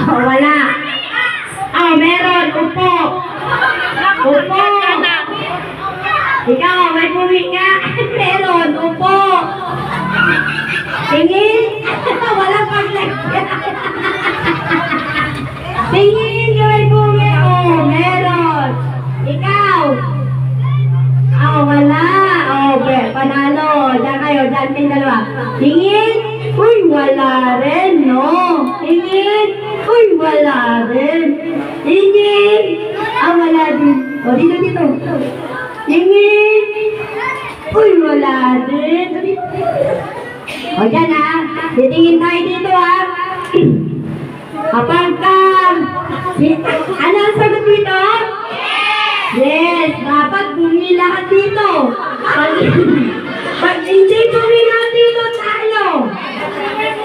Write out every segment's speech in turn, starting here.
Oh, wala. Oh, meron. Upo. Upo. Ikaw, may bumi ka. Meron. Upo. Tingin. Walang paglagyan. Tingin ka may bumi. Oh, meron. Ikaw. Oh, wala. Oh, panalo. Diyan kayo. Diyan kayo dalawa. Tingin. Uy, wala rin, no? Tingin. Uy, wala rin. Tingin. Ah, wala din. O, dito. Tingin. Uy, wala din. O, dyan ha. Titingin tayo dito ha. Kapag ka... Ano ang sagot dito? Yes. Dapat bumi lahat dito. Pag hindi bumi lahat dito, tayo.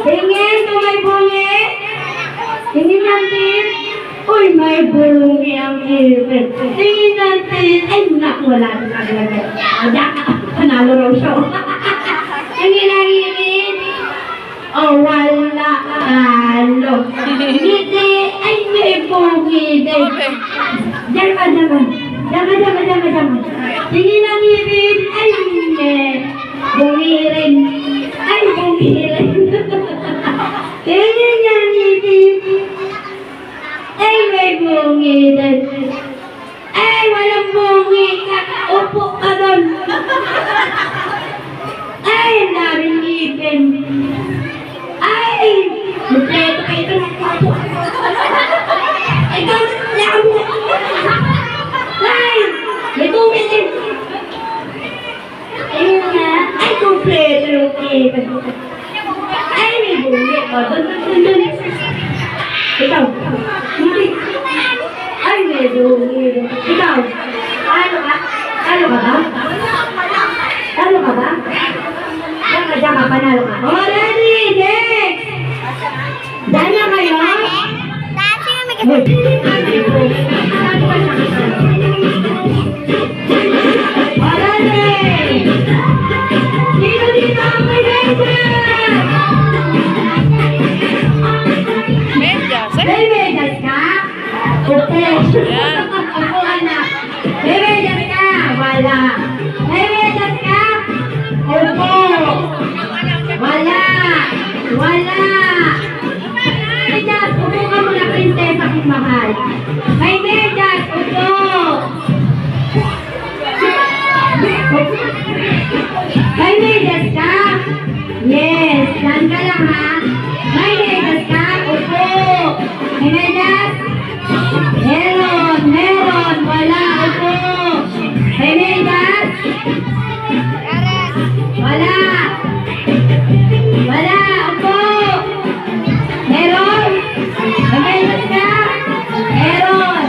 Tingin kung may bumi. Tingin natin. Uy, may bumi ang ibig. Tingin natin. Ay, naku, wala din naglagay. Diyan ka. Panalo raw siya. Tingin ang ibig. Oh, wala. Talo. Hindi. Ay, may bumi. Diyan ka. Tingin ang ibig. Ay, hindi. Bumi rin. Ay, bumi rin. Tingin ang ibig. Ay, may bungi din. Ay, walang bungi ka. Upo ka doon. Ay, ang daming ngipin. Ay, kompleto kayo ito ng kwapo. Ikaw, lamo. Ay, may bungi din. Ayun nga. Ay, kompleto yung ngipin. Ay, may bungi. O, doon. Ikaw. Ay, may bungi. Ikaw. Ano ka? Talo ka ba? Diyan ka, panalo ka. Oh, ready, next! Diyan na kayo? Oh, ready! Dito ang may medyas! May medyas ka? Okay. Ako anak. May medyas ka? Wala. May medyas ka? Opo. Wala. Medyas, upo ka muna, prinsesa kong mahal. May medyas, upo. May medyas ka? Yes. Yan ka lang ha. May medyas ka? Upo. May medyas? Meron. Wala. Upo. May medyas? Wala. Upo. Meron. May medyas ka? Meron.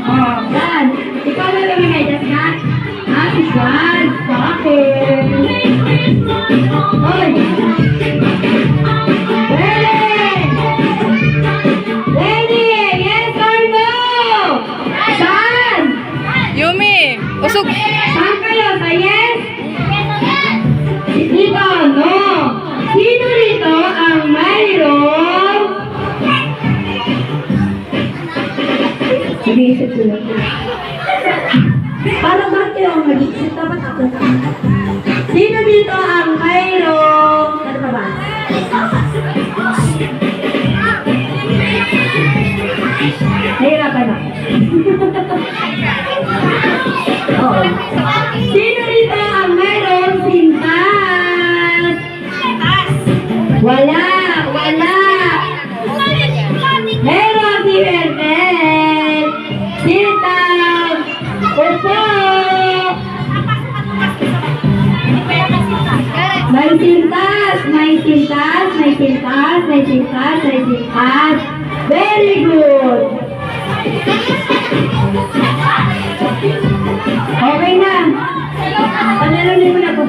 Oh, yan. Ikaw na may medyas ka? Juan. Bakit? Hoy. Ready? Yes or no? Saan? Yumi, usog. Saan kayo? Sa yes? Dito, no. Sino rito ang mayroong? Nag-iisip sila. Para bakit yung nag-iisip? Dapat ako. Sino dito ang mayroong? Ano pa ba? Nahirapan ako. Oo. Sino dito ang mayroong sintas? Wala. Meron si Hermel. Sintas. Opo. May sintas. Very good. Okay na. Panalunin mo na po.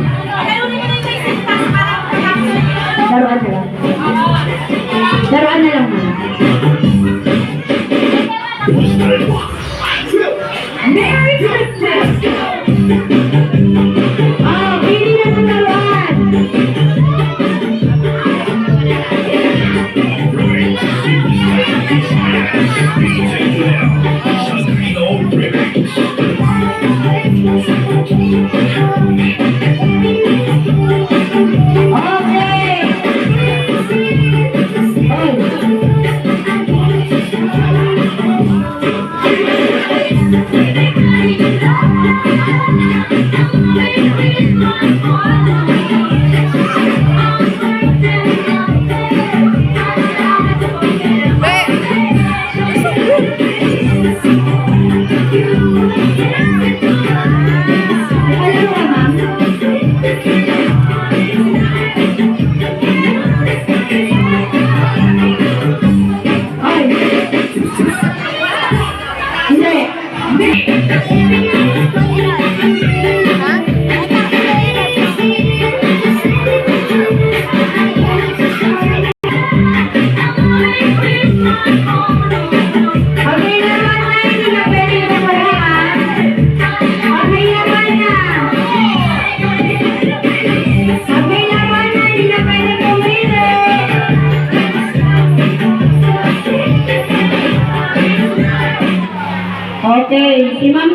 Daruan na lang. Merry Christmas! Oh, pili na sa daruan. Okay, si Ma'am